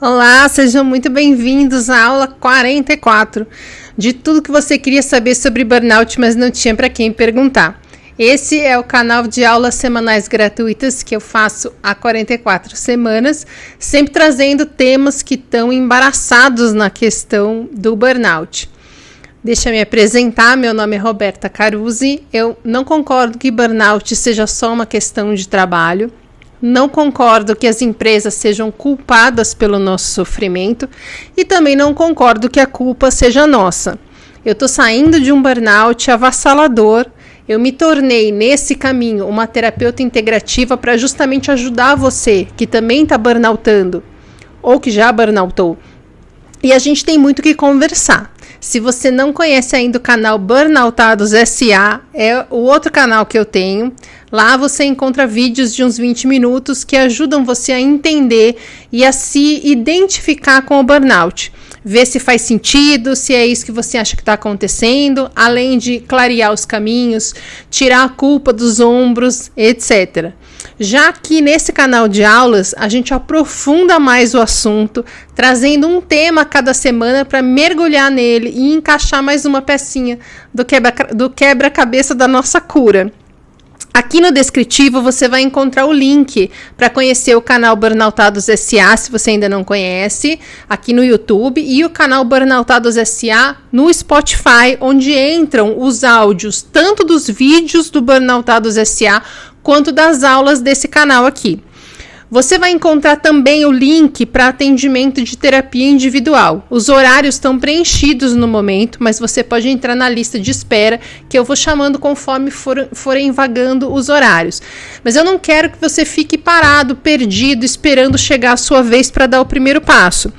Olá, sejam muito bem-vindos à aula 44 de tudo que você queria saber sobre burnout, mas não tinha para quem perguntar. Esse é o canal de aulas semanais gratuitas que eu faço há 44 semanas, sempre trazendo temas que estão embaraçados na questão do burnout. Deixa eu me apresentar, meu nome é Roberta Caruzzi, eu não concordo que burnout seja só uma questão de trabalho. Não concordo que as empresas sejam culpadas pelo nosso sofrimento e também não concordo que a culpa seja nossa. Eu estou saindo de um burnout avassalador. Eu me tornei, nesse caminho, uma terapeuta integrativa para justamente ajudar você que também está burnoutando ou que já burnoutou. E a gente tem muito que conversar. Se você não conhece ainda o canal Burnoutados S.A., é o outro canal que eu tenho. Lá você encontra vídeos de uns 20 minutos que ajudam você a entender e a se identificar com o burnout. Ver se faz sentido, se é isso que você acha que está acontecendo, além de clarear os caminhos, tirar a culpa dos ombros, etc. Já que nesse canal de aulas, a gente aprofunda mais o assunto, trazendo um tema a cada semana para mergulhar nele e encaixar mais uma pecinha do quebra-cabeça da nossa cura. Aqui no descritivo você vai encontrar o link para conhecer o canal Burnoutados S.A., se você ainda não conhece, aqui no YouTube, e o canal Burnoutados S.A. no Spotify, onde entram os áudios tanto dos vídeos do Burnoutados S.A. quanto das aulas desse canal aqui. Você vai encontrar também o link para atendimento de terapia individual. Os horários estão preenchidos no momento, mas você pode entrar na lista de espera, que eu vou chamando conforme forem vagando os horários. Mas eu não quero que você fique parado, perdido, esperando chegar a sua vez para dar o primeiro passo.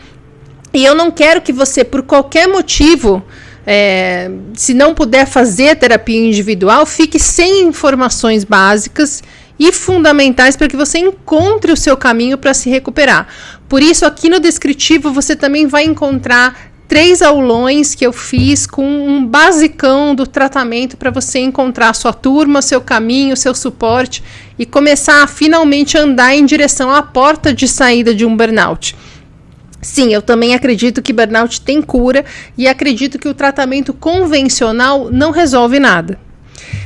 E eu não quero que você, por qualquer motivo, se não puder fazer a terapia individual, fique sem informações básicas e fundamentais para que você encontre o seu caminho para se recuperar. Por isso, aqui no descritivo, você também vai encontrar 3 aulões que eu fiz com um basicão do tratamento para você encontrar a sua turma, seu caminho, seu suporte e começar a finalmente andar em direção à porta de saída de um burnout. Sim, eu também acredito que burnout tem cura e acredito que o tratamento convencional não resolve nada.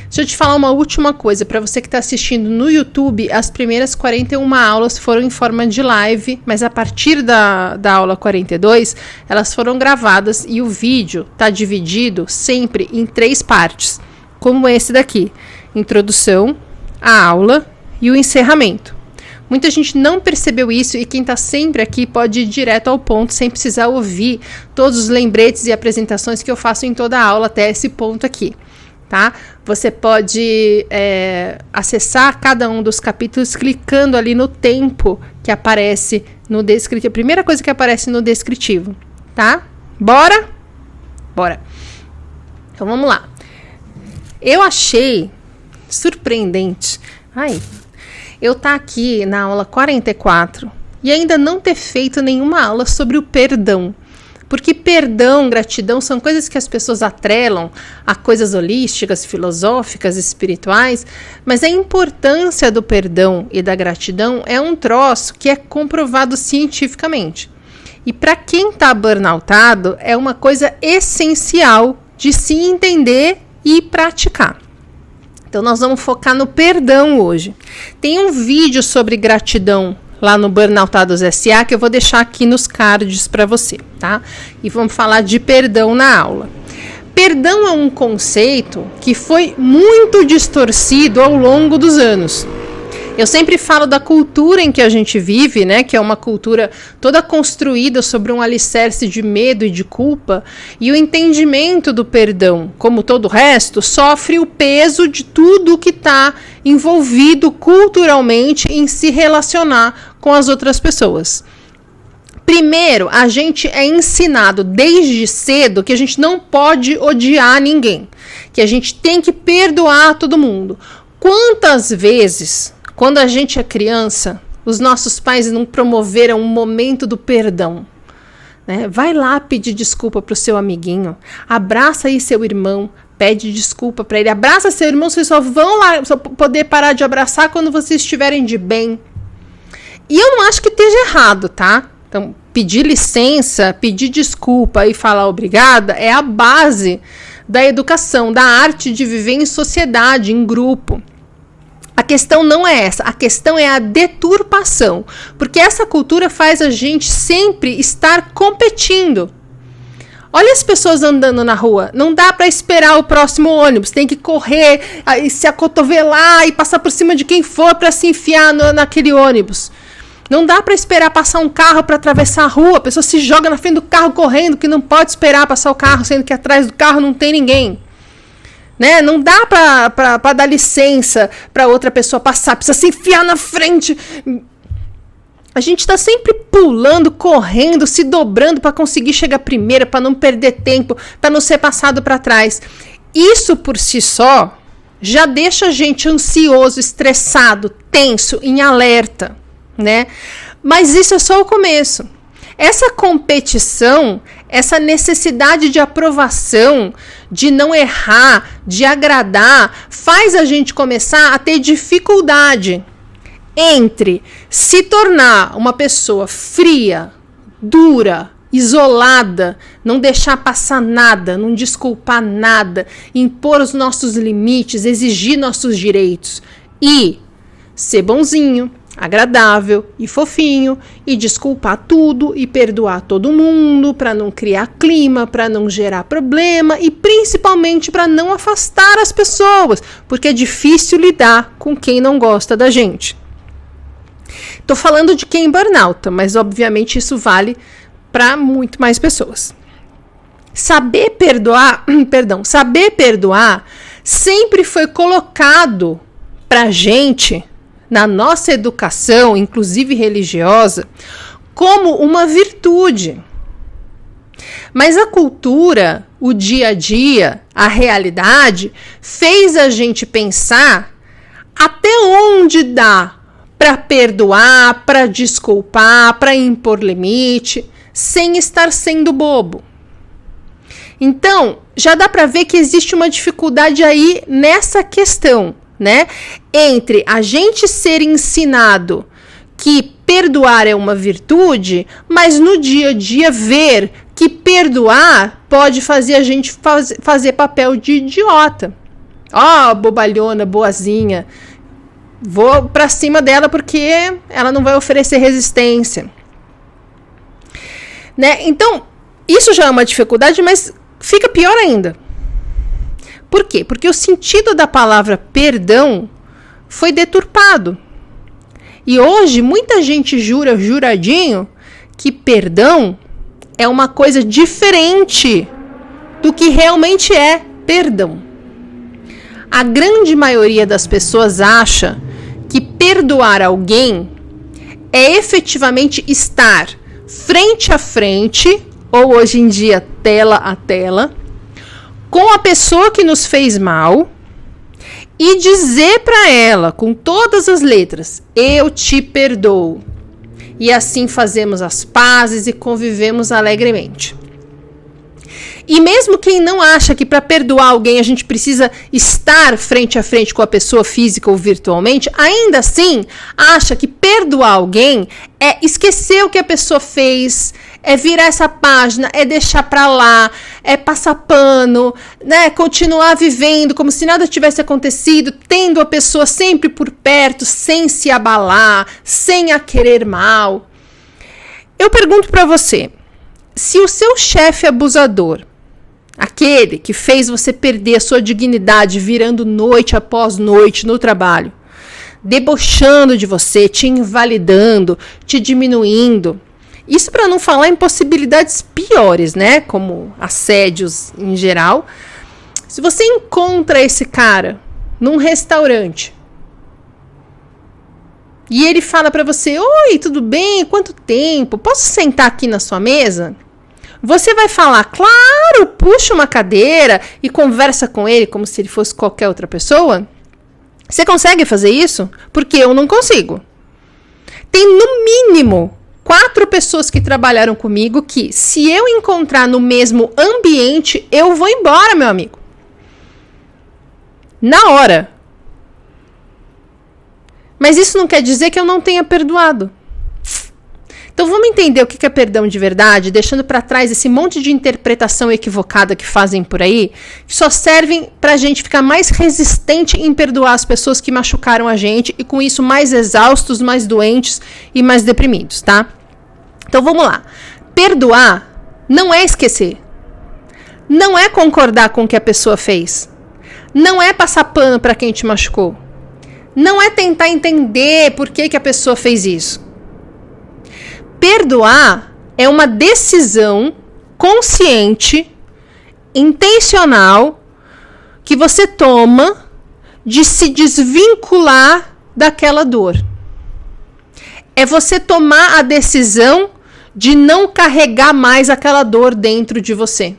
Deixa eu te falar uma última coisa, para você que está assistindo no YouTube, as primeiras 41 aulas foram em forma de live, mas a partir da aula 42, elas foram gravadas e o vídeo está dividido sempre em 3 partes, como esse daqui, introdução, a aula e o encerramento. Muita gente não percebeu isso e quem está sempre aqui pode ir direto ao ponto sem precisar ouvir todos os lembretes e apresentações que eu faço em toda a aula até esse ponto aqui. Tá? Você pode acessar cada um dos capítulos clicando ali no tempo que aparece no descritivo. A primeira coisa que aparece no descritivo, tá? Bora? Bora. Então vamos lá. Eu achei surpreendente. Eu tá aqui na aula 44 e ainda não ter feito nenhuma aula sobre o perdão. Porque perdão, gratidão são coisas que as pessoas atrelam a coisas holísticas, filosóficas, espirituais, mas a importância do perdão e da gratidão é um troço que é comprovado cientificamente. E para quem está burnoutado, é uma coisa essencial de se entender e praticar. Então nós vamos focar no perdão hoje. Tem um vídeo sobre gratidão lá no Burnoutados S.A., que eu vou deixar aqui nos cards para você, tá? E vamos falar de perdão na aula. Perdão é um conceito que foi muito distorcido ao longo dos anos. Eu sempre falo da cultura em que a gente vive, né? Que é uma cultura toda construída sobre um alicerce de medo e de culpa, e o entendimento do perdão, como todo o resto, sofre o peso de tudo que está envolvido culturalmente em se relacionar com as outras pessoas. Primeiro, a gente é ensinado desde cedo que a gente não pode odiar ninguém, que a gente tem que perdoar todo mundo. Quantas vezes, quando a gente é criança, os nossos pais não promoveram um momento do perdão? Né? Vai lá pedir desculpa para o seu amiguinho, abraça aí seu irmão, pede desculpa para ele, abraça seu irmão, vocês só vão lá só poder parar de abraçar quando vocês estiverem de bem. E eu não acho que esteja errado, tá? Então, pedir licença, pedir desculpa e falar obrigada é a base da educação, da arte de viver em sociedade, em grupo. A questão não é essa, a questão é a deturpação, porque essa cultura faz a gente sempre estar competindo. Olha as pessoas andando na rua, não dá para esperar o próximo ônibus, tem que correr, se acotovelar e passar por cima de quem for para se enfiar naquele ônibus. Não dá para esperar passar um carro para atravessar a rua, a pessoa se joga na frente do carro correndo, que não pode esperar passar o carro, sendo que atrás do carro não tem ninguém. Né? Não dá para dar licença para outra pessoa passar, precisa se enfiar na frente. A gente está sempre pulando, correndo, se dobrando para conseguir chegar primeiro, para não perder tempo, para não ser passado para trás. Isso por si só já deixa a gente ansioso, estressado, tenso, em alerta, né? Mas isso é só o começo. Essa competição, essa necessidade de aprovação, de não errar, de agradar, faz a gente começar a ter dificuldade entre se tornar uma pessoa fria, dura, isolada, não deixar passar nada, não desculpar nada, impor os nossos limites, exigir nossos direitos e ser bonzinho, agradável e fofinho e desculpar tudo e perdoar todo mundo para não criar clima, para não gerar problema e principalmente para não afastar as pessoas, porque é difícil lidar com quem não gosta da gente. Tô falando de quem burnout, mas obviamente isso vale para muito mais pessoas. Saber perdoar sempre foi colocado pra gente na nossa educação, inclusive religiosa, como uma virtude. Mas a cultura, o dia a dia, a realidade, fez a gente pensar até onde dá para perdoar, para desculpar, para impor limite, sem estar sendo bobo. Então, já dá para ver que existe uma dificuldade aí nessa questão, né? Entre a gente ser ensinado que perdoar é uma virtude, mas no dia a dia ver que perdoar pode fazer a gente fazer papel de idiota. Ó, bobalhona, boazinha. Vou pra cima dela porque ela não vai oferecer resistência. Né? Então, isso já é uma dificuldade, mas fica pior ainda. Por quê? Porque o sentido da palavra perdão foi deturpado. E hoje, muita gente jura, juradinho, que perdão é uma coisa diferente do que realmente é perdão. A grande maioria das pessoas acha que perdoar alguém é efetivamente estar frente a frente, ou hoje em dia tela a tela, com a pessoa que nos fez mal e dizer para ela, com todas as letras, eu te perdoo. E assim fazemos as pazes e convivemos alegremente. E mesmo quem não acha que para perdoar alguém a gente precisa estar frente a frente com a pessoa física ou virtualmente, ainda assim acha que perdoar alguém é esquecer o que a pessoa fez, é virar essa página, é deixar pra lá, é passar pano, né? Continuar vivendo como se nada tivesse acontecido, tendo a pessoa sempre por perto, sem se abalar, sem a querer mal. Eu pergunto pra você, se o seu chefe abusador, aquele que fez você perder a sua dignidade virando noite após noite no trabalho, debochando de você, te invalidando, te diminuindo, isso para não falar em possibilidades piores, né? Como assédios em geral. Se você encontra esse cara num restaurante e ele fala para você, oi, tudo bem? Quanto tempo? Posso sentar aqui na sua mesa? Você vai falar, claro, puxa uma cadeira e conversa com ele como se ele fosse qualquer outra pessoa? Você consegue fazer isso? Porque eu não consigo. Tem no mínimo 4 pessoas que trabalharam comigo que, se eu encontrar no mesmo ambiente, eu vou embora, meu amigo. Na hora. Mas isso não quer dizer que eu não tenha perdoado. Então vamos entender o que é perdão de verdade, deixando para trás esse monte de interpretação equivocada que fazem por aí, que só servem para a gente ficar mais resistente em perdoar as pessoas que machucaram a gente e com isso mais exaustos, mais doentes e mais deprimidos, tá? Então vamos lá. Perdoar não é esquecer. Não é concordar com o que a pessoa fez. Não é passar pano para quem te machucou. Não é tentar entender por que a pessoa fez isso. Perdoar é uma decisão consciente, intencional, que você toma de se desvincular daquela dor. É você tomar a decisão de não carregar mais aquela dor dentro de você.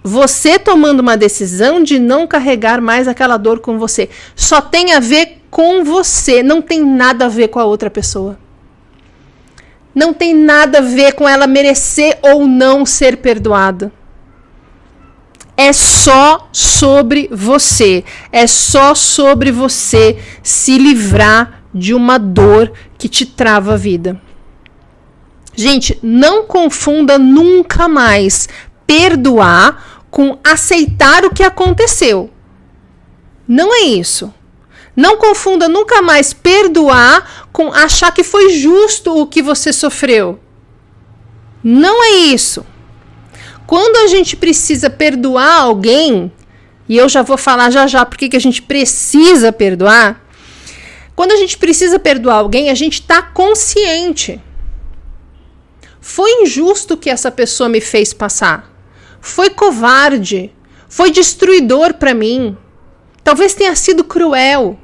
Você tomando uma decisão de não carregar mais aquela dor com você. Só tem a ver com você, não tem nada a ver com a outra pessoa. Não tem nada a ver com ela merecer ou não ser perdoada. É só sobre você. É só sobre você se livrar de uma dor que te trava a vida. Gente, não confunda nunca mais perdoar com aceitar o que aconteceu. Não é isso. Não confunda nunca mais perdoar com achar que foi justo o que você sofreu. Não é isso. Quando a gente precisa perdoar alguém, e eu já vou falar já porque que a gente precisa perdoar, quando a gente precisa perdoar alguém, a gente está consciente. Foi injusto o que essa pessoa me fez passar. Foi covarde. Foi destruidor para mim. Talvez tenha sido cruel.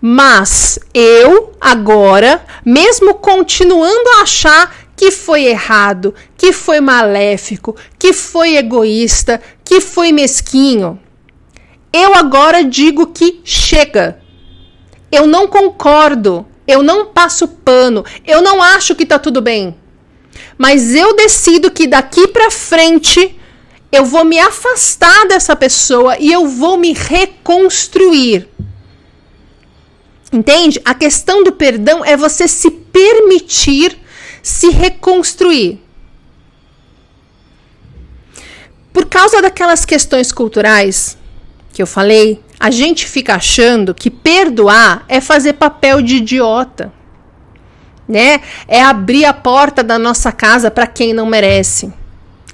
Mas eu, agora, mesmo continuando a achar que foi errado, que foi maléfico, que foi egoísta, que foi mesquinho, eu agora digo que chega. Eu não concordo, eu não passo pano, eu não acho que tá tudo bem. Mas eu decido que daqui pra frente eu vou me afastar dessa pessoa e eu vou me reconstruir. Entende? A questão do perdão é você se permitir se reconstruir. Por causa daquelas questões culturais que eu falei, a gente fica achando que perdoar é fazer papel de idiota, né? É abrir a porta da nossa casa para quem não merece,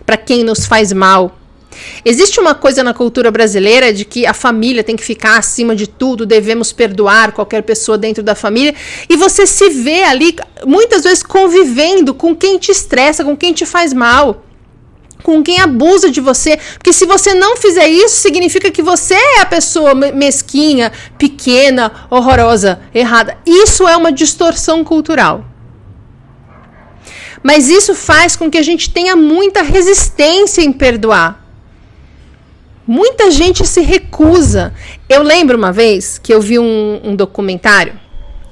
para quem nos faz mal. Existe uma coisa na cultura brasileira de que a família tem que ficar acima de tudo, devemos perdoar qualquer pessoa dentro da família, e você se vê ali, muitas vezes, convivendo com quem te estressa, com quem te faz mal, com quem abusa de você, porque se você não fizer isso, significa que você é a pessoa mesquinha, pequena, horrorosa, errada. Isso é uma distorção cultural. Mas isso faz com que a gente tenha muita resistência em perdoar. Muita gente se recusa. Eu lembro uma vez que eu vi um documentário.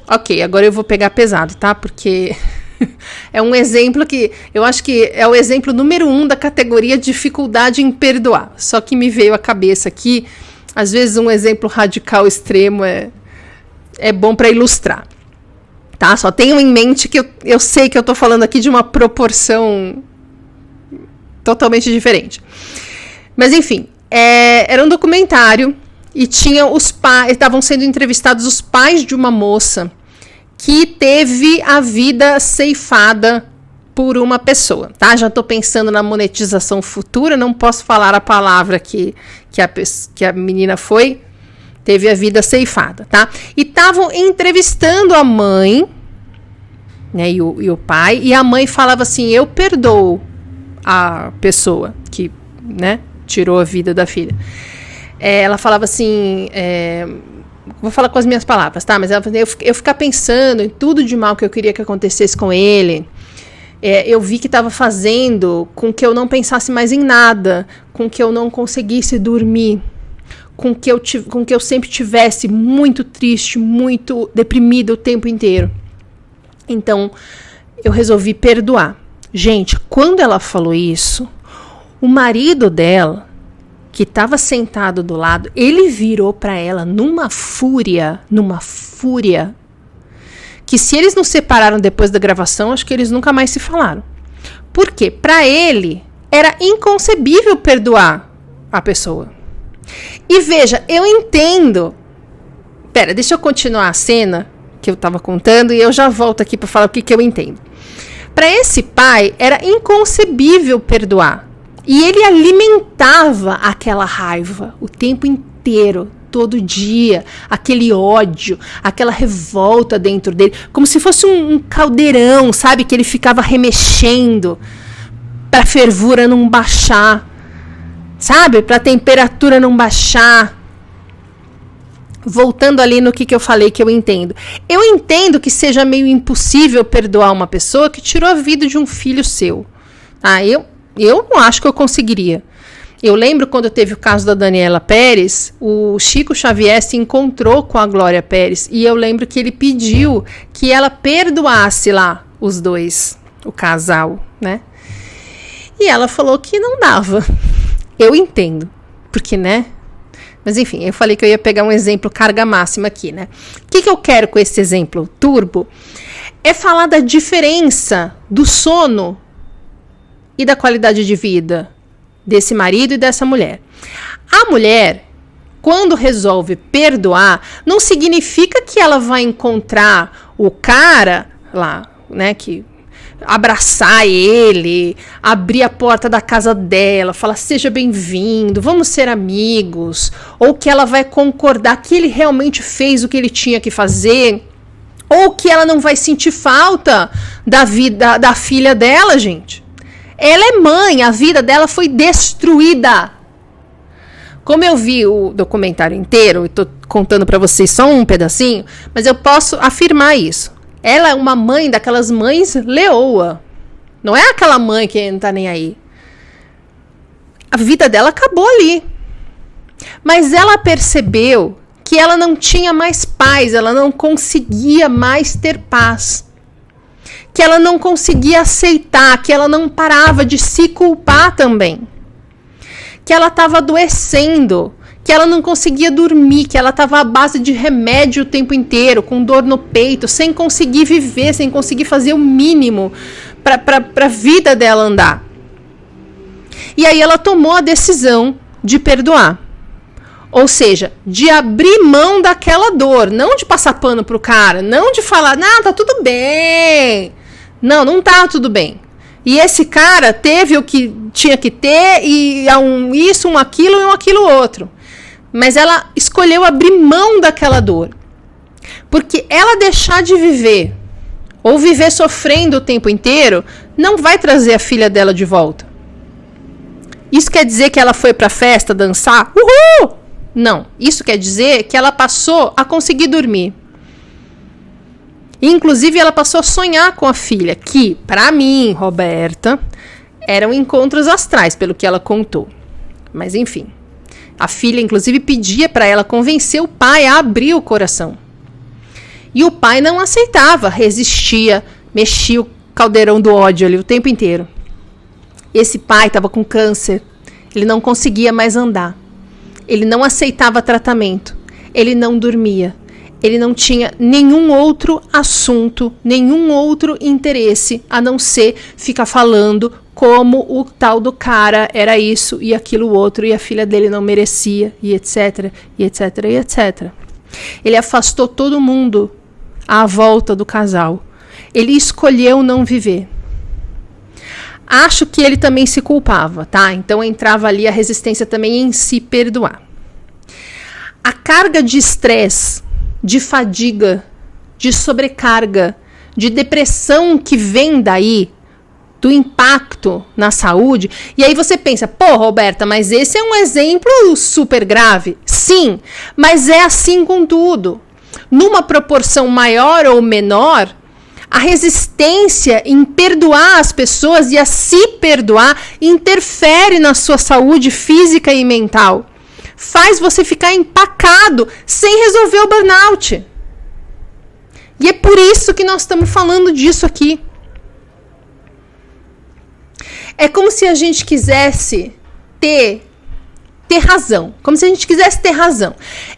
Ok, agora eu vou pegar pesado, tá? Porque é um exemplo que eu acho que é o exemplo número 1 da categoria dificuldade em perdoar. Só que me veio à cabeça aqui, às vezes um exemplo radical extremo é bom para ilustrar. Tá? Só tenham em mente que eu sei que eu tô falando aqui de uma proporção totalmente diferente. Mas enfim, era um documentário e tinha os pais, estavam sendo entrevistados os pais de uma moça que teve a vida ceifada por uma pessoa, tá? Já tô pensando na monetização futura, não posso falar a palavra que a menina teve a vida ceifada, tá? E estavam entrevistando a mãe, né, e o pai, e a mãe falava assim: eu perdoo a pessoa que, né, tirou a vida da filha. Ela falava assim, vou falar com as minhas palavras, tá? Mas eu ficar pensando em tudo de mal que eu queria que acontecesse com ele. Eu vi que estava fazendo com que eu não pensasse mais em nada, com que eu não conseguisse dormir, com que eu sempre tivesse muito triste, muito deprimida o tempo inteiro. Então, eu resolvi perdoar. Gente, quando ela falou isso, o marido dela, que estava sentado do lado, ele virou para ela numa fúria, que se eles não separaram depois da gravação, acho que eles nunca mais se falaram. Por quê? Para ele, era inconcebível perdoar a pessoa. E veja, eu entendo. Pera, deixa eu continuar a cena que eu estava contando e eu já volto aqui para falar o que eu entendo. Para esse pai, era inconcebível perdoar. E ele alimentava aquela raiva o tempo inteiro, todo dia, aquele ódio, aquela revolta dentro dele, como se fosse um caldeirão, sabe? Que ele ficava remexendo para a fervura não baixar, sabe? Para a temperatura não baixar. Voltando ali no que eu falei que eu entendo. Eu entendo que seja meio impossível perdoar uma pessoa que tirou a vida de um filho seu. Eu não acho que eu conseguiria. Eu lembro quando teve o caso da Daniela Pérez, o Chico Xavier se encontrou com a Glória Pérez e eu lembro que ele pediu que ela perdoasse lá os dois, o casal, né? E ela falou que não dava. Eu entendo, porque, né? Mas enfim, eu falei que eu ia pegar um exemplo carga máxima aqui, né? O que eu quero com esse exemplo turbo? É falar da diferença do sono e da qualidade de vida desse marido e dessa mulher. A mulher, quando resolve perdoar, não significa que ela vai encontrar o cara lá, né, que abraçar ele, abrir a porta da casa dela, falar seja bem-vindo, vamos ser amigos, ou que ela vai concordar que ele realmente fez o que ele tinha que fazer, ou que ela não vai sentir falta da vida da filha dela, gente. Ela é mãe, a vida dela foi destruída. Como eu vi o documentário inteiro, e tô contando para vocês só um pedacinho, mas eu posso afirmar isso. Ela é uma mãe daquelas mães leoa. Não é aquela mãe que não tá nem aí. A vida dela acabou ali. Mas ela percebeu que ela não tinha mais paz, ela não conseguia mais ter paz. Que ela não conseguia aceitar, que ela não parava de se culpar também. Que ela estava adoecendo, que ela não conseguia dormir, que ela estava à base de remédio o tempo inteiro, com dor no peito, sem conseguir viver, sem conseguir fazer o mínimo para a vida dela andar. E aí ela tomou a decisão de perdoar. Ou seja, de abrir mão daquela dor, não de passar pano pro cara, não de falar, não, tá tudo bem. Não, não tá tudo bem. E esse cara teve o que tinha que ter, e isso, aquilo e aquilo outro. Mas ela escolheu abrir mão daquela dor. Porque ela deixar de viver, ou viver sofrendo o tempo inteiro, não vai trazer a filha dela de volta. Isso quer dizer que ela foi pra festa dançar? Uhul! Não. Isso quer dizer que ela passou a conseguir dormir. Inclusive, ela passou a sonhar com a filha, que, para mim, Roberta, eram encontros astrais, pelo que ela contou. Mas, enfim. A filha, inclusive, pedia para ela convencer o pai a abrir o coração. E o pai não aceitava, resistia, mexia o caldeirão do ódio ali o tempo inteiro. Esse pai estava com câncer, ele não conseguia mais andar. Ele não aceitava tratamento, ele não dormia. Ele não tinha nenhum outro assunto, nenhum outro interesse, a não ser ficar falando como o tal do cara era isso e aquilo outro, e a filha dele não merecia, e etc, e etc, e etc. Ele afastou todo mundo à volta do casal. Ele escolheu não viver. Acho que ele também se culpava, tá? Então entrava ali a resistência também em se perdoar. A carga de estresse, de fadiga, de sobrecarga, de depressão que vem daí, do impacto na saúde. E aí você pensa, pô, Roberta, mas esse é um exemplo super grave. Sim, mas é assim com tudo. Numa proporção maior ou menor, a resistência em perdoar as pessoas e a se perdoar interfere na sua saúde física e mental. Faz você ficar empacado sem resolver o burnout. E é por isso que nós estamos falando disso aqui. É como se a gente quisesse ter razão. Como se a gente quisesse ter razão.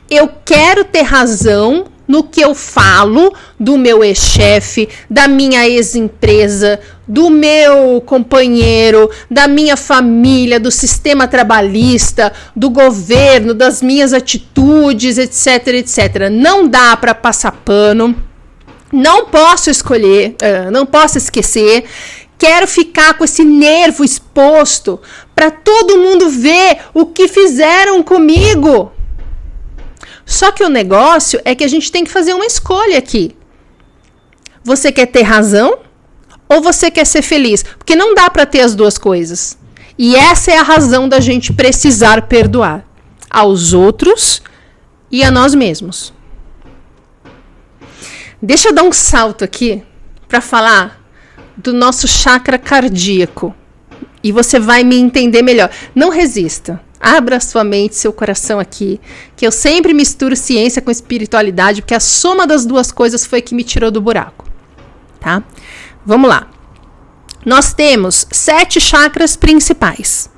Eu quero ter razão no que eu falo do meu ex-chefe, da minha ex-empresa, do meu companheiro, da minha família, do sistema trabalhista, do governo, das minhas atitudes, etc, etc. Não dá para passar pano, não posso esquecer. Quero ficar com esse nervo exposto para todo mundo ver o que fizeram comigo. Só que o negócio é que a gente tem que fazer uma escolha aqui. Você quer ter razão ou você quer ser feliz? Porque não dá para ter as duas coisas. E essa é a razão da gente precisar perdoar aos outros e a nós mesmos. Deixa eu dar um salto aqui para falar do nosso chakra cardíaco. E você vai me entender melhor. Não resista. Abra sua mente, seu coração aqui, que eu sempre misturo ciência com espiritualidade, porque a soma das duas coisas foi que me tirou do buraco, tá? Vamos lá. Nós temos 7 chakras principais.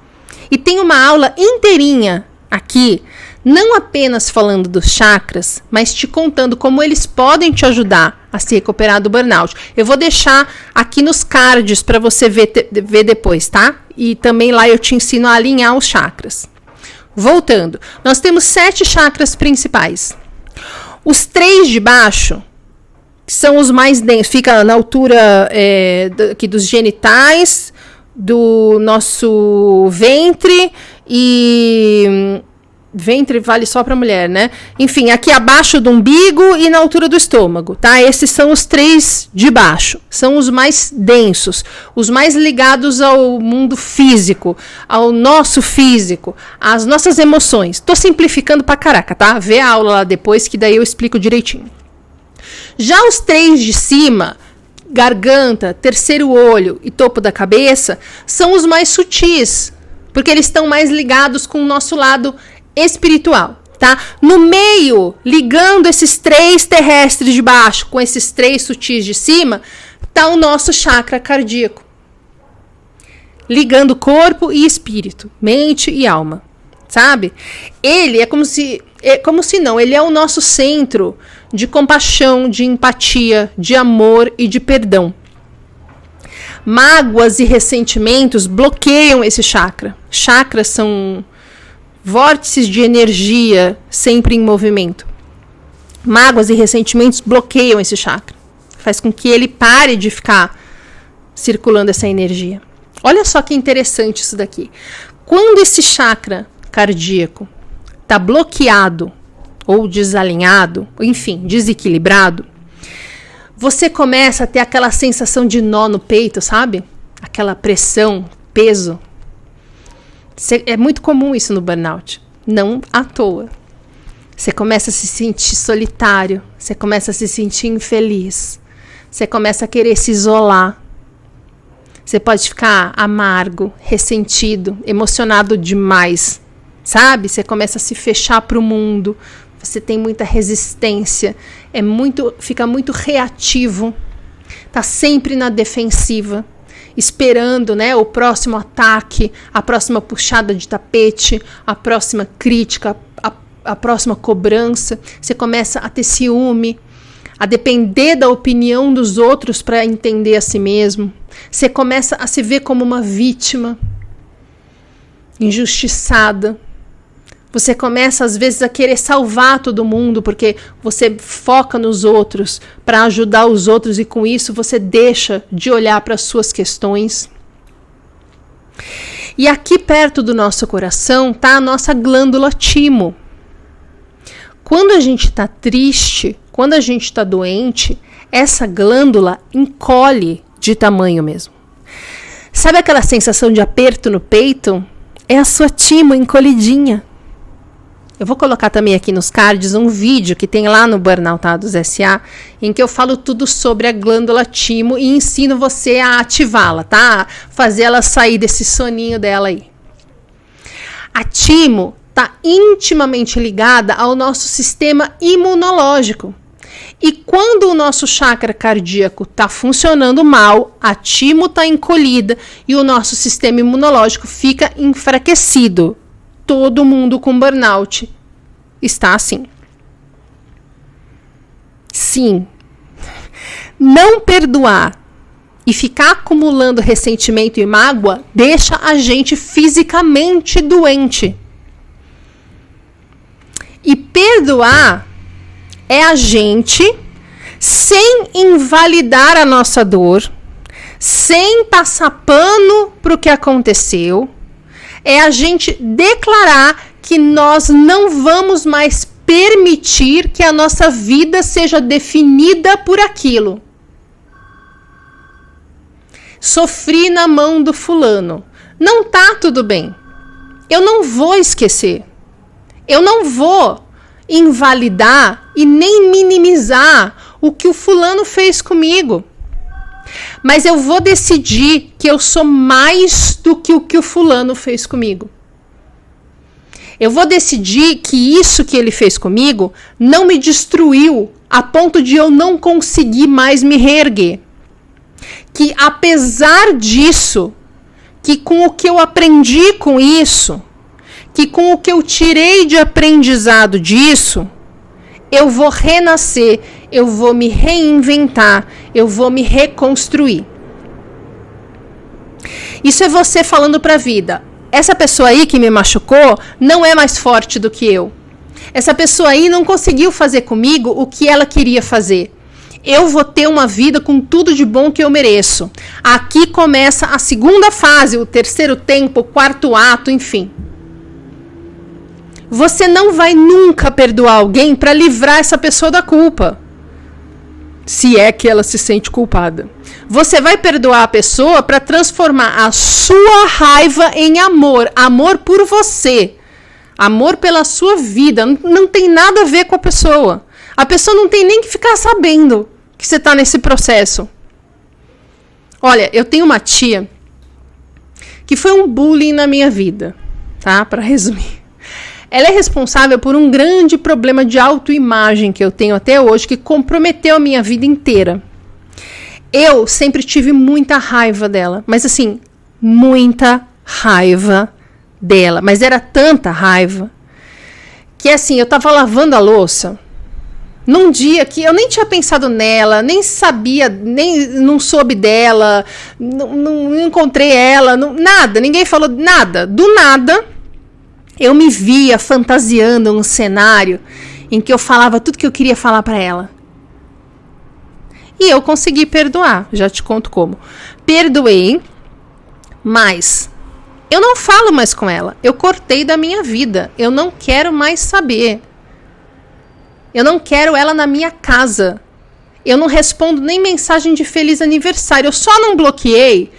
E tem uma aula inteirinha aqui, não apenas falando dos chakras, mas te contando como eles podem te ajudar a se recuperar do burnout. Eu vou deixar aqui nos cards para você ver depois, tá? E também lá eu te ensino a alinhar os chakras. Voltando, nós temos 7 chakras principais. Os 3 de baixo, que são os mais densos, fica na altura aqui dos genitais, do nosso ventre e... Ventre vale só para mulher, né? Enfim, aqui abaixo do umbigo e na altura do estômago, tá? Esses são os 3 de baixo. São os mais densos, os mais ligados ao mundo físico, ao nosso físico, às nossas emoções. Tô simplificando pra caraca, tá? Vê a aula lá depois que daí eu explico direitinho. Já os 3 de cima, garganta, terceiro olho e topo da cabeça, são os mais sutis, porque eles estão mais ligados com o nosso lado espiritual, tá? No meio, ligando esses 3 terrestres de baixo com esses 3 sutis de cima, tá o nosso chakra cardíaco. Ligando corpo e espírito, mente e alma, sabe? Ele é como se não, ele é o nosso centro de compaixão, de empatia, de amor e de perdão. Mágoas e ressentimentos bloqueiam esse chakra. Chakras são vórtices de energia sempre em movimento. Mágoas e ressentimentos bloqueiam esse chakra. Faz com que ele pare de ficar circulando essa energia. Olha só que interessante isso daqui. Quando esse chakra cardíaco está bloqueado ou desalinhado, enfim, desequilibrado, você começa a ter aquela sensação de nó no peito, sabe? Aquela pressão, peso. É muito comum isso no burnout, não à toa. Você começa a se sentir solitário, você começa a se sentir infeliz, você começa a querer se isolar. Você pode ficar amargo, ressentido, emocionado demais, sabe? Você começa a se fechar para o mundo, você tem muita resistência, fica muito reativo, tá sempre na defensiva, esperando, né, o próximo ataque, a próxima puxada de tapete, a próxima crítica, a próxima cobrança. Você começa a ter ciúme, a depender da opinião dos outros para entender a si mesmo. Você começa a se ver como uma vítima, injustiçada. Você começa, às vezes, a querer salvar todo mundo, porque você foca nos outros para ajudar os outros e, com isso, você deixa de olhar para as suas questões. E aqui perto do nosso coração está a nossa glândula timo. Quando a gente está triste, quando a gente está doente, essa glândula encolhe de tamanho mesmo. Sabe aquela sensação de aperto no peito? É a sua timo encolhidinha. Eu vou colocar também aqui nos cards um vídeo que tem lá no Burnoutados SA, em que eu falo tudo sobre a glândula timo e ensino você a ativá-la, tá? Fazer ela sair desse soninho dela aí. A timo está intimamente ligada ao nosso sistema imunológico. E quando o nosso chakra cardíaco está funcionando mal, a timo está encolhida e o nosso sistema imunológico fica enfraquecido. Todo mundo com burnout está assim. Sim, não perdoar e ficar acumulando ressentimento e mágoa deixa a gente fisicamente doente. E perdoar é a gente, sem invalidar a nossa dor, sem passar pano para o que aconteceu, é a gente declarar que nós não vamos mais permitir que a nossa vida seja definida por aquilo. Sofri na mão do fulano. Não tá tudo bem. Eu não vou esquecer. Eu não vou invalidar e nem minimizar o que o fulano fez comigo. Mas eu vou decidir que eu sou mais do que o fulano fez comigo. Eu vou decidir que isso que ele fez comigo não me destruiu a ponto de eu não conseguir mais me reerguer. Que apesar disso, que com o que eu aprendi com isso, que com o que eu tirei de aprendizado disso, eu vou renascer, eu vou me reinventar, eu vou me reconstruir. Isso é você falando para a vida. Essa pessoa aí que me machucou não é mais forte do que eu. Essa pessoa aí não conseguiu fazer comigo o que ela queria fazer. Eu vou ter uma vida com tudo de bom que eu mereço. Aqui começa a segunda fase, o terceiro tempo, o quarto ato, enfim. Você não vai nunca perdoar alguém para livrar essa pessoa da culpa. Se é que ela se sente culpada. Você vai perdoar a pessoa para transformar a sua raiva em amor. Amor por você. Amor pela sua vida. Não tem nada a ver com a pessoa. A pessoa não tem nem que ficar sabendo que você está nesse processo. Olha, eu tenho uma tia que foi um bullying na minha vida. Tá? Para resumir. Ela é responsável por um grande problema de autoimagem que eu tenho até hoje, que comprometeu a minha vida inteira. Eu sempre tive muita raiva dela, mas assim, muita raiva dela. Mas era tanta raiva que assim, eu tava lavando a louça num dia que eu nem tinha pensado nela, nem sabia, não soube dela, não encontrei ela, nada, ninguém falou nada. Do nada, eu me via fantasiando um cenário em que eu falava tudo que eu queria falar para ela. E eu consegui perdoar, já te conto como. Perdoei, mas eu não falo mais com ela. Eu cortei da minha vida. Eu não quero mais saber. Eu não quero ela na minha casa. Eu não respondo nem mensagem de feliz aniversário. Eu só não bloqueei.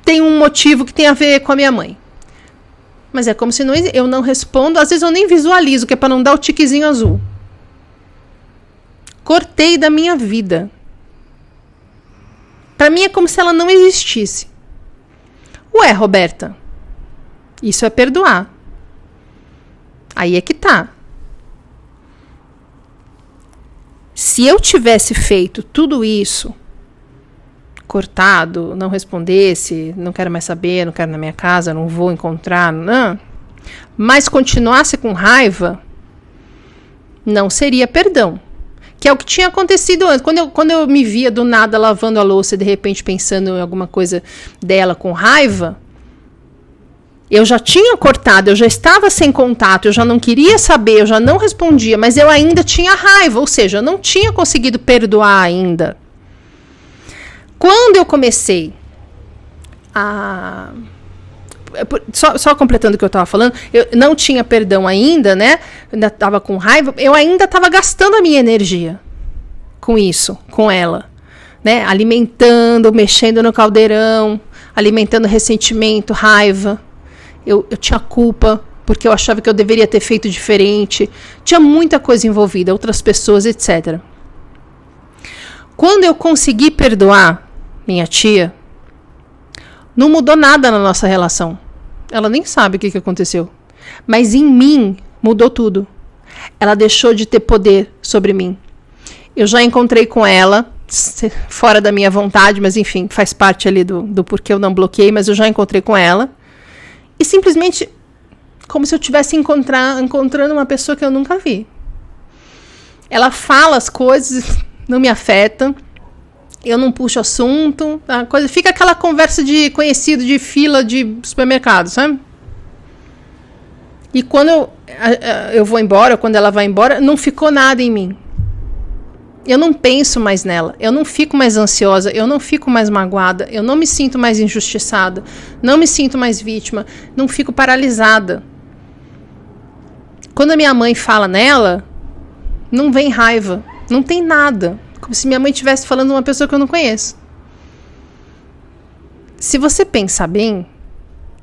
Tem um motivo que tem a ver com a minha mãe. Mas é como se eu não respondo. Às vezes eu nem visualizo, que é para não dar o tiquezinho azul. Cortei da minha vida. Para mim é como se ela não existisse. Ué, Roberta, isso é perdoar. Aí é que tá. Se eu tivesse feito tudo isso, cortado, não respondesse, não quero mais saber, não quero na minha casa, não vou encontrar, não, mas continuasse com raiva, não seria perdão. Que é o que tinha acontecido antes. Quando eu me via do nada lavando a louça e de repente pensando em alguma coisa dela com raiva, eu já tinha cortado, eu já estava sem contato, eu já não queria saber, eu já não respondia, mas eu ainda tinha raiva, ou seja, eu não tinha conseguido perdoar ainda. Quando eu comecei a... Só completando o que eu estava falando, eu não tinha perdão ainda, né? Ainda estava com raiva, eu ainda estava gastando a minha energia com isso, com ela, né? Alimentando, mexendo no caldeirão, alimentando ressentimento, raiva. Eu tinha culpa, porque eu achava que eu deveria ter feito diferente. Tinha muita coisa envolvida, outras pessoas, etc. Quando eu consegui perdoar minha tia, não mudou nada na nossa relação. Ela nem sabe o que aconteceu. Mas em mim mudou tudo. Ela deixou de ter poder sobre mim. Eu já encontrei com ela, fora da minha vontade, mas enfim, faz parte ali do porquê eu não bloqueei, mas eu já encontrei com ela. E simplesmente, como se eu estivesse encontrando uma pessoa que eu nunca vi. ela fala as coisas, não me afeta, eu não puxo assunto, a coisa, fica aquela conversa de conhecido de fila de supermercado, sabe? E quando eu vou embora, quando ela vai embora, não ficou nada em mim. Eu não penso mais nela, eu não fico mais ansiosa, eu não fico mais magoada, eu não me sinto mais injustiçada, não me sinto mais vítima, não fico paralisada. Quando a minha mãe fala nela, não vem raiva, não tem nada, como se minha mãe estivesse falando de uma pessoa que eu não conheço. Se você pensar bem,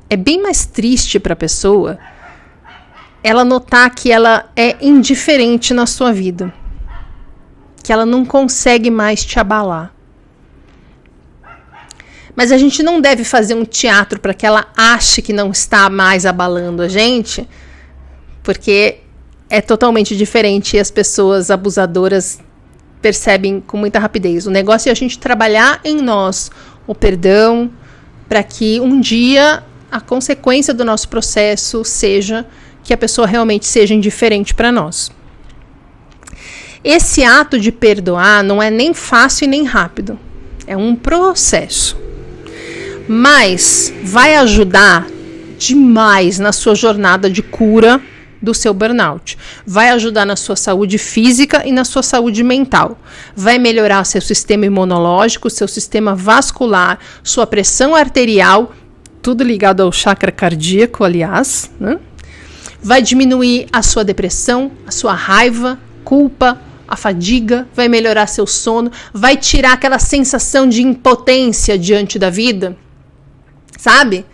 é bem mais triste para a pessoa ela notar que ela é indiferente na sua vida, que ela não consegue mais te abalar. Mas a gente não deve fazer um teatro para que ela ache que não está mais abalando a gente, porque é totalmente diferente e as pessoas abusadoras percebem com muita rapidez. O negócio é a gente trabalhar em nós o perdão, para que um dia a consequência do nosso processo seja que a pessoa realmente seja indiferente para nós. Esse ato de perdoar não é nem fácil e nem rápido. É um processo. Mas vai ajudar demais na sua jornada de cura do seu burnout. Vai ajudar na sua saúde física e na sua saúde mental. Vai melhorar seu sistema imunológico, seu sistema vascular, sua pressão arterial, tudo ligado ao chakra cardíaco, aliás, né? Vai diminuir a sua depressão, a sua raiva, culpa, a fadiga, vai melhorar seu sono, vai tirar aquela sensação de impotência diante da vida, sabe?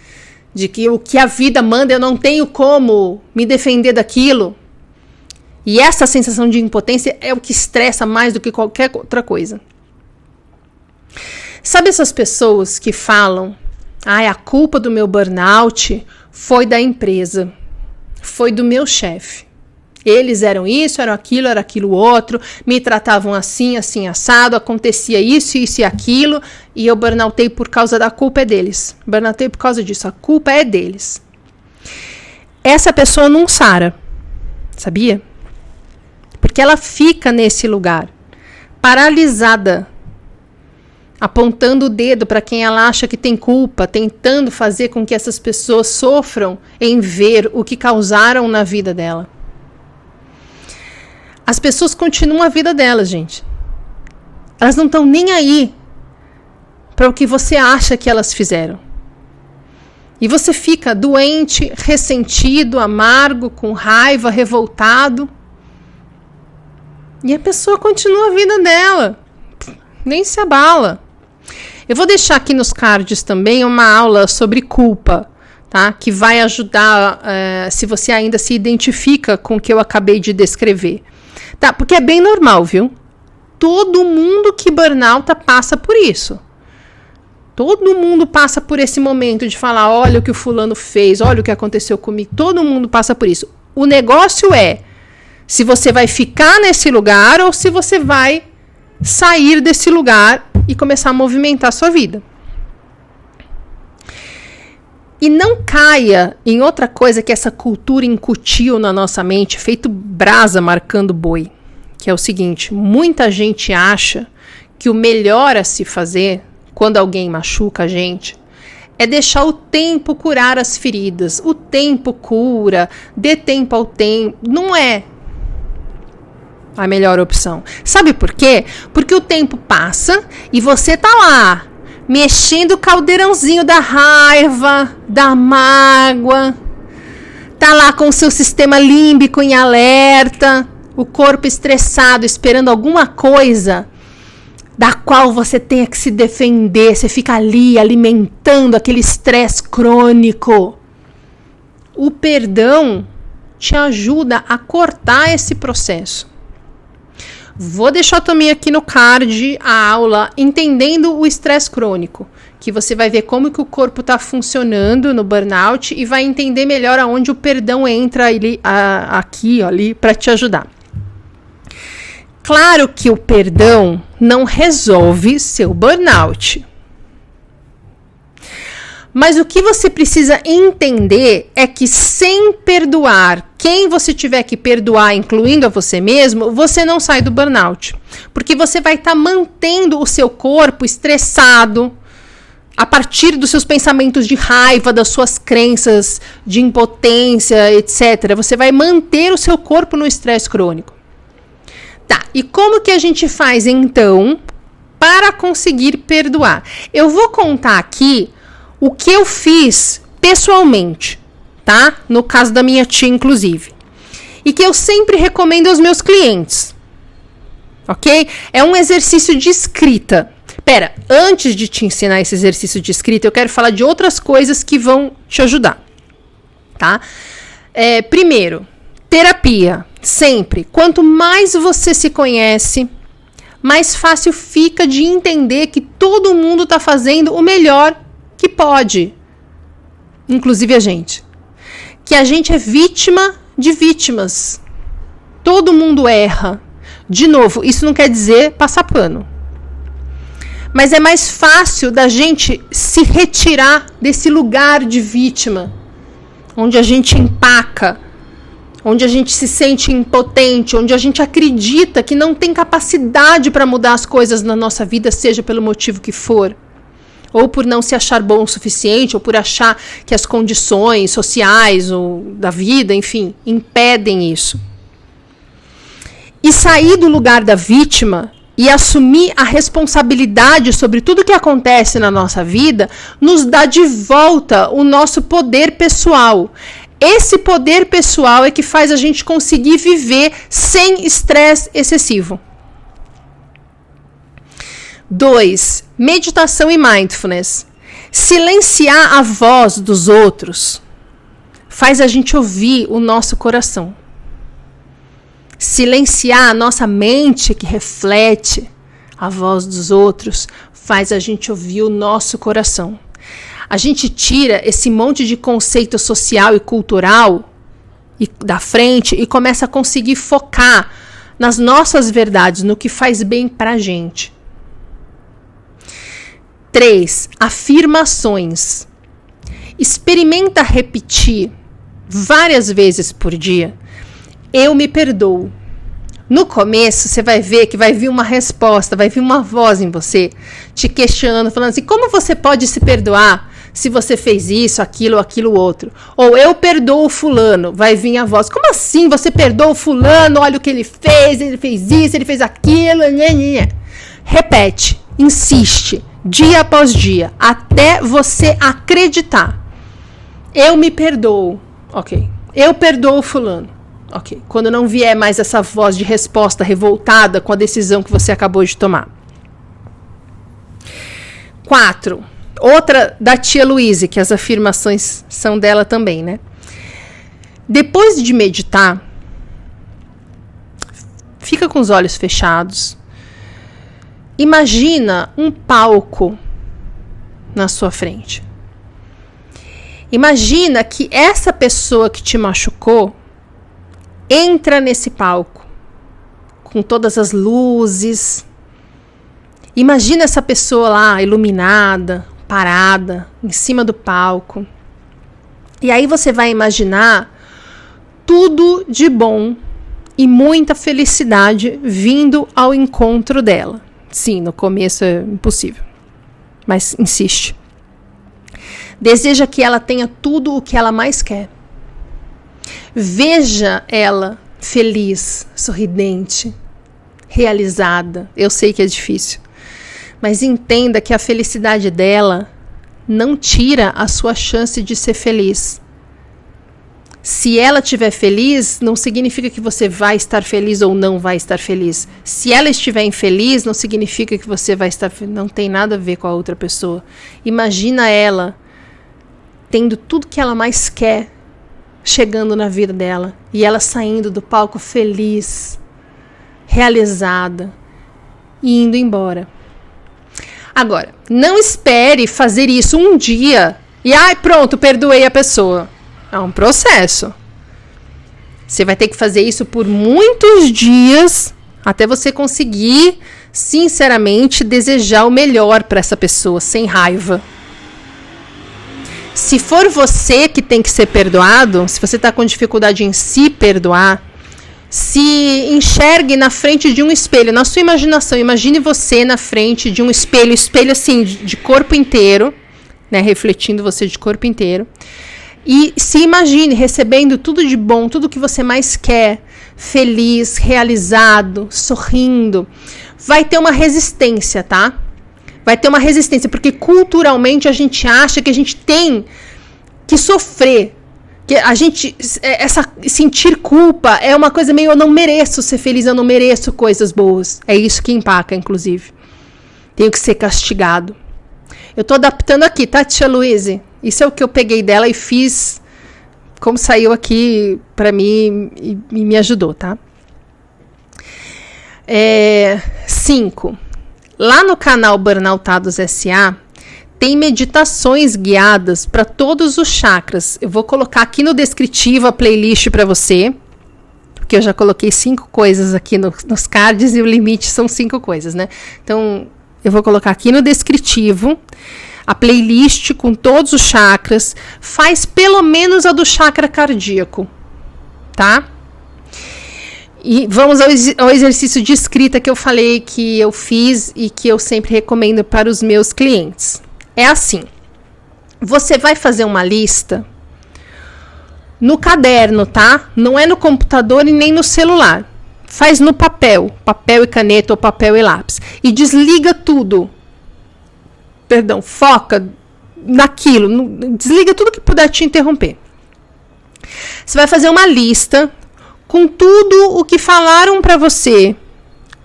De que o que a vida manda eu não tenho como me defender daquilo. E essa sensação de impotência é o que estressa mais do que qualquer outra coisa. Sabe essas pessoas que falam, a culpa do meu burnout foi da empresa, foi do meu chefe. Eles eram isso, eram aquilo outro, me tratavam assim, assim, assado, acontecia isso e aquilo, e eu burnoutei por causa da culpa é deles. Burnoutei por causa disso, a culpa é deles. Essa pessoa não sara, sabia? Porque ela fica nesse lugar, paralisada, apontando o dedo para quem ela acha que tem culpa, tentando fazer com que essas pessoas sofram em ver o que causaram na vida dela. As pessoas continuam a vida delas, gente. Elas não estão nem aí para o que você acha que elas fizeram. E você fica doente, ressentido, amargo, com raiva, revoltado. E a pessoa continua a vida dela. Nem se abala. Eu vou deixar aqui nos cards também uma aula sobre culpa, tá? Que vai ajudar se você ainda se identifica com o que eu acabei de descrever. Tá? Porque é bem normal, viu? Todo mundo que burnouta passa por isso. Todo mundo passa por esse momento de falar, olha o que o fulano fez, olha o que aconteceu comigo. Todo mundo passa por isso. O negócio é se você vai ficar nesse lugar ou se você vai sair desse lugar e começar a movimentar a sua vida. E não caia em outra coisa que essa cultura incutiu na nossa mente, feito brasa marcando boi, que é o seguinte, muita gente acha que o melhor a se fazer, quando alguém machuca a gente, é deixar o tempo curar as feridas. O tempo cura, dê tempo ao tempo. Não é a melhor opção. Sabe por quê? Porque o tempo passa e você tá lá, mexendo o caldeirãozinho da raiva, da mágoa, tá lá com o seu sistema límbico em alerta, o corpo estressado, esperando alguma coisa da qual você tenha que se defender. Você fica ali alimentando aquele estresse crônico. O perdão te ajuda a cortar esse processo. Vou deixar também aqui no card a aula Entendendo o Estresse Crônico, que você vai ver como que o corpo está funcionando no burnout e vai entender melhor aonde o perdão entra aqui, ali, para te ajudar. Claro que o perdão não resolve seu burnout. Mas o que você precisa entender é que sem perdoar quem você tiver que perdoar, incluindo a você mesmo, você não sai do burnout. Porque você vai estar mantendo o seu corpo estressado a partir dos seus pensamentos de raiva, das suas crenças de impotência, etc. Você vai manter o seu corpo no estresse crônico. Tá, e como que a gente faz, então, para conseguir perdoar? Eu vou contar aqui o que eu fiz pessoalmente, tá? No caso da minha tia, inclusive. E que eu sempre recomendo aos meus clientes. Ok? É um exercício de escrita. Pera, antes de te ensinar esse exercício de escrita, eu quero falar de outras coisas que vão te ajudar. Tá? Primeiro, terapia. Sempre. Quanto mais você se conhece, mais fácil fica de entender que todo mundo está fazendo o melhor que pode. Inclusive a gente. Que a gente é vítima de vítimas. Todo mundo erra. De novo, isso não quer dizer passar pano. Mas é mais fácil da gente se retirar desse lugar de vítima, onde a gente empaca, onde a gente se sente impotente, onde a gente acredita que não tem capacidade para mudar as coisas na nossa vida, seja pelo motivo que for. Ou por não se achar bom o suficiente, ou por achar que as condições sociais ou da vida, enfim, impedem isso. E sair do lugar da vítima e assumir a responsabilidade sobre tudo que acontece na nossa vida nos dá de volta o nosso poder pessoal. Esse poder pessoal é que faz a gente conseguir viver sem estresse excessivo. 2. Meditação e mindfulness. Silenciar a voz dos outros faz a gente ouvir o nosso coração. Silenciar a nossa mente que reflete a voz dos outros faz a gente ouvir o nosso coração. A gente tira esse monte de conceito social e cultural da frente e começa a conseguir focar nas nossas verdades, no que faz bem pra gente. 3. Afirmações. Experimenta repetir várias vezes por dia. Eu me perdoo. No começo, você vai ver que vai vir uma resposta, vai vir uma voz em você, te questionando, falando assim, como você pode se perdoar se você fez isso, aquilo, outro? Ou eu perdoo o fulano, vai vir a voz, como assim você perdoa o fulano? Olha o que ele fez isso, ele fez aquilo. Repete, insiste, dia após dia, até você acreditar. Eu me perdoo, ok. Eu perdoo o fulano. Ok, quando não vier mais essa voz de resposta revoltada com a decisão que você acabou de tomar. 4. Outra da tia Louise, que as afirmações são dela também, né? Depois de meditar, fica com os olhos fechados. Imagina um palco na sua frente. Imagina que essa pessoa que te machucou entra nesse palco com todas as luzes. Imagina essa pessoa lá iluminada, parada em cima do palco. E aí você vai imaginar tudo de bom e muita felicidade vindo ao encontro dela. Sim, no começo é impossível, mas insiste. Deseja que ela tenha tudo o que ela mais quer. Veja ela feliz, sorridente, realizada. Eu sei que é difícil, mas entenda que a felicidade dela não tira a sua chance de ser feliz. Se ela estiver feliz, não significa que você vai estar feliz ou não vai estar feliz. Se ela estiver infeliz, não significa que você vai estar feliz. Não tem nada a ver com a outra pessoa. Imagina ela tendo tudo que ela mais quer chegando na vida dela e ela saindo do palco feliz, realizada e indo embora. Agora, não espere fazer isso um dia e pronto, perdoei a pessoa. É um processo. Você vai ter que fazer isso por muitos dias até você conseguir, sinceramente, desejar o melhor para essa pessoa, sem raiva. Se for você que tem que ser perdoado, se você está com dificuldade em se perdoar, se enxergue na frente de um espelho, na sua imaginação. Imagine você na frente de um espelho assim, de corpo inteiro, né, refletindo você de corpo inteiro. E se imagine recebendo tudo de bom, tudo que você mais quer, feliz, realizado, sorrindo. Vai ter uma resistência, tá? Vai ter uma resistência, porque culturalmente a gente acha que a gente tem que sofrer. Que a gente, sentir culpa é uma coisa meio, eu não mereço ser feliz, eu não mereço coisas boas. É isso que empaca, inclusive. Tenho que ser castigado. Eu tô adaptando aqui, tá, tia Luíse? Isso é o que eu peguei dela e fiz como saiu aqui pra mim e me ajudou, tá? 5. Lá no canal Burnoutados S.A., tem meditações guiadas para todos os chakras. Eu vou colocar aqui no descritivo a playlist para você, porque eu já coloquei 5 coisas aqui nos cards e o limite são 5 coisas, né? Então, eu vou colocar aqui no descritivo a playlist com todos os chakras. Faz pelo menos a do chakra cardíaco, tá? E vamos ao exercício de escrita que eu falei que eu fiz e que eu sempre recomendo para os meus clientes. É assim, você vai fazer uma lista no caderno, tá? Não é no computador e nem no celular. Faz no papel e caneta ou papel e lápis. E desliga tudo. Perdão, foca naquilo. Desliga tudo que puder te interromper. Você vai fazer uma lista com tudo o que falaram para você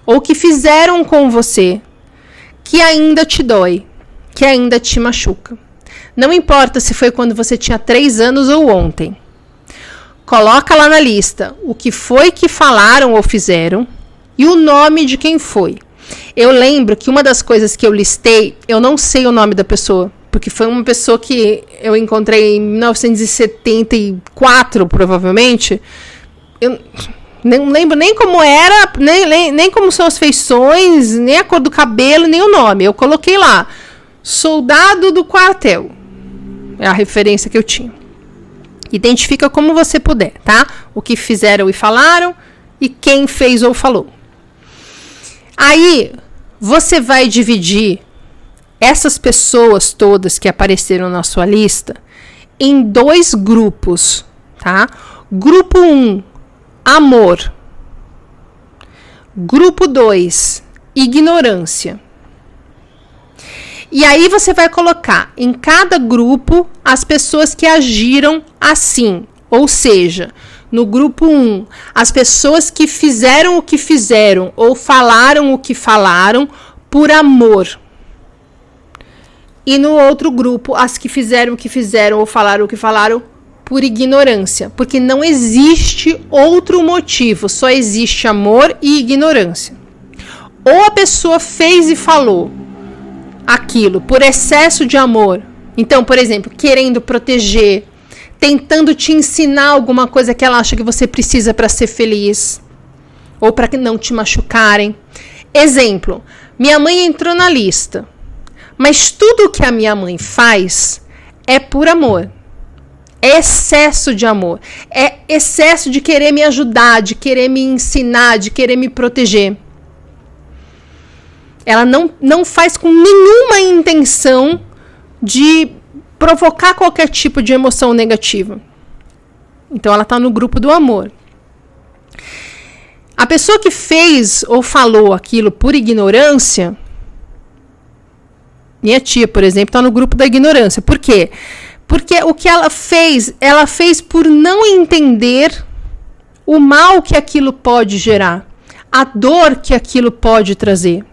ou que fizeram com você que ainda te dói, que ainda te machuca. Não importa se foi quando você tinha 3 anos ou ontem. Coloca lá na lista o que foi que falaram ou fizeram e o nome de quem foi. Eu lembro que uma das coisas que eu listei, eu não sei o nome da pessoa, porque foi uma pessoa que eu encontrei em 1974, provavelmente. Eu não lembro nem como era, nem como são as feições, nem a cor do cabelo, nem o nome. Eu coloquei lá, soldado do quartel. É a referência que eu tinha. Identifica como você puder, tá? O que fizeram e falaram e quem fez ou falou. Aí, você vai dividir essas pessoas todas que apareceram na sua lista em 2 grupos, tá? Grupo 1, amor. Grupo 2, ignorância. E aí você vai colocar em cada grupo as pessoas que agiram assim. Ou seja, no grupo 1, as pessoas que fizeram o que fizeram ou falaram o que falaram por amor. E no outro grupo, as que fizeram o que fizeram ou falaram o que falaram por ignorância. Porque não existe outro motivo, só existe amor e ignorância. Ou a pessoa fez e falou aquilo por excesso de amor. Então, por exemplo, querendo proteger, tentando te ensinar alguma coisa que ela acha que você precisa para ser feliz, ou para que não te machucarem. Exemplo, minha mãe entrou na lista, mas tudo que a minha mãe faz é por amor. É excesso de amor, é excesso de querer me ajudar, de querer me ensinar, de querer me proteger. Ela não faz com nenhuma intenção de provocar qualquer tipo de emoção negativa. Então, ela está no grupo do amor. A pessoa que fez ou falou aquilo por ignorância, minha tia, por exemplo, está no grupo da ignorância. Por quê? Porque o que ela fez por não entender o mal que aquilo pode gerar, a dor que aquilo pode trazer.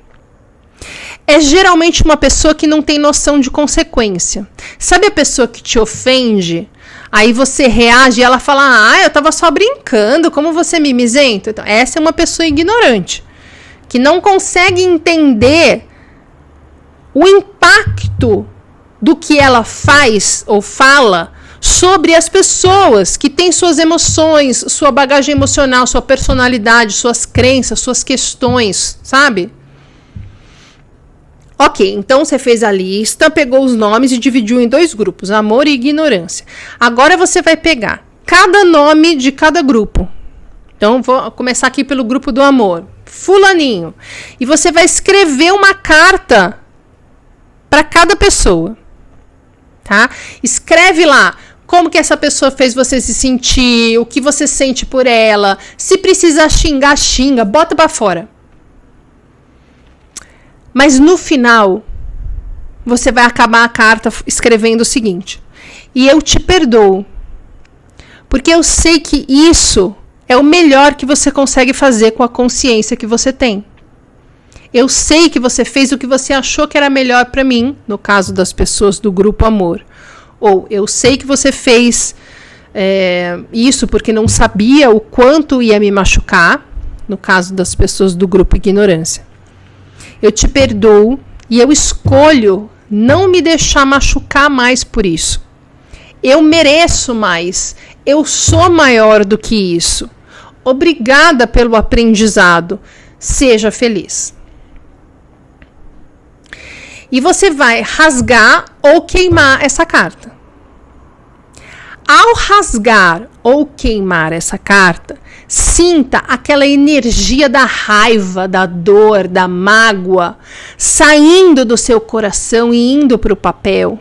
É geralmente uma pessoa que não tem noção de consequência. Sabe a pessoa que te ofende? Aí você reage e ela fala, eu tava só brincando, como você é mimizento? Então, essa é uma pessoa ignorante, que não consegue entender o impacto do que ela faz ou fala sobre as pessoas que têm suas emoções, sua bagagem emocional, sua personalidade, suas crenças, suas questões, sabe? Ok, então você fez a lista, pegou os nomes e dividiu em 2 grupos, amor e ignorância. Agora você vai pegar cada nome de cada grupo. Então, vou começar aqui pelo grupo do amor. Fulaninho. E você vai escrever uma carta para cada pessoa. Tá? Escreve lá como que essa pessoa fez você se sentir, o que você sente por ela. Se precisar xingar, xinga, bota para fora. Mas no final, você vai acabar a carta escrevendo o seguinte: e eu te perdoo, porque eu sei que isso é o melhor que você consegue fazer com a consciência que você tem. Eu sei que você fez o que você achou que era melhor para mim, no caso das pessoas do grupo amor. Ou eu sei que você fez isso porque não sabia o quanto ia me machucar, no caso das pessoas do grupo ignorância. Eu te perdoo e eu escolho não me deixar machucar mais por isso. Eu mereço mais. Eu sou maior do que isso. Obrigada pelo aprendizado. Seja feliz. E você vai rasgar ou queimar essa carta. Ao rasgar ou queimar essa carta, sinta aquela energia da raiva, da dor, da mágoa, saindo do seu coração e indo para o papel.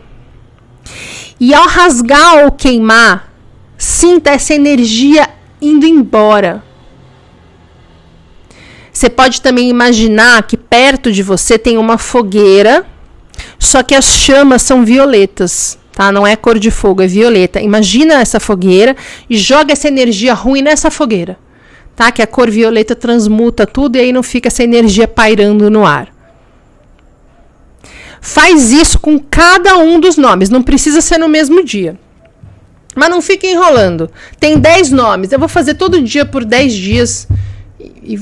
E ao rasgar ou queimar, sinta essa energia indo embora. Você pode também imaginar que perto de você tem uma fogueira, só que as chamas são violetas, tá? Não é cor de fogo, é violeta. Imagina essa fogueira e joga essa energia ruim nessa fogueira, tá? Que a cor violeta transmuta tudo e aí não fica essa energia pairando no ar. Faz isso com cada um dos nomes, não precisa ser no mesmo dia. Mas não fique enrolando. Tem 10 nomes, eu vou fazer todo dia por 10 dias e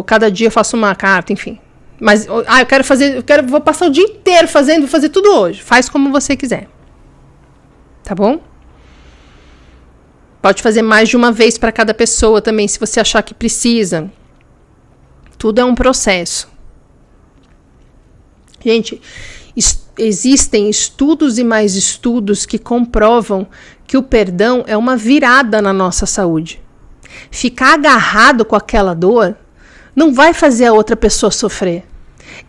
cada dia eu faço uma carta, enfim. Mas vou passar o dia inteiro fazendo, vou fazer tudo hoje. Faz como você quiser. Tá bom? Pode fazer mais de uma vez para cada pessoa também, se você achar que precisa. Tudo é um processo. Gente, existem estudos e mais estudos que comprovam que o perdão é uma virada na nossa saúde. Ficar agarrado com aquela dor não vai fazer a outra pessoa sofrer.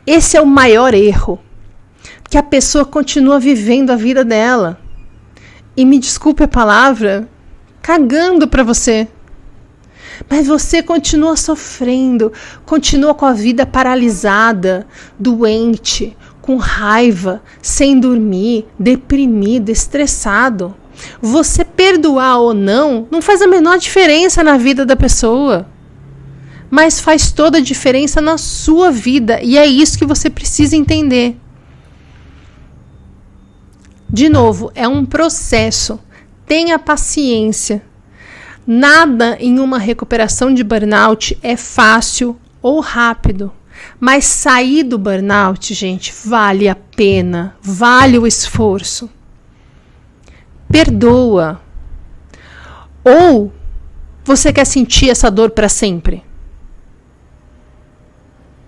Esse é o maior erro. Porque a pessoa continua vivendo a vida dela. E me desculpe a palavra, cagando para você. Mas você continua sofrendo, continua com a vida paralisada, doente, com raiva, sem dormir, deprimido, estressado. Você perdoar ou não faz a menor diferença na vida da pessoa. Mas faz toda a diferença na sua vida. E é isso que você precisa entender. De novo, é um processo. Tenha paciência. Nada em uma recuperação de burnout é fácil ou rápido. Mas sair do burnout, gente, vale a pena. Vale o esforço. Perdoa. Ou você quer sentir essa dor para sempre?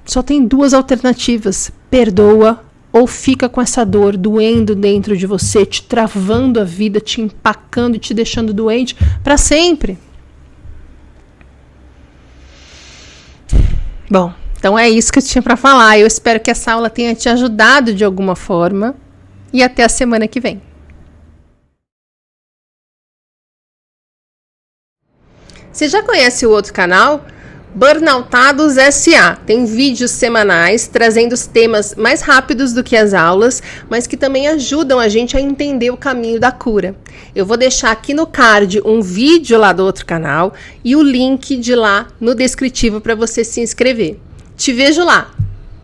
Só tem 2 alternativas. Perdoa ou fica com essa dor doendo dentro de você, te travando a vida, te empacando e te deixando doente para sempre. Bom, então é isso que eu tinha para falar. Eu espero que essa aula tenha te ajudado de alguma forma. E até a semana que vem. Você já conhece o outro canal? Burnoutados S.A. Tem vídeos semanais trazendo os temas mais rápidos do que as aulas, mas que também ajudam a gente a entender o caminho da cura. Eu vou deixar aqui no card um vídeo lá do outro canal e o link de lá no descritivo para você se inscrever. Te vejo lá!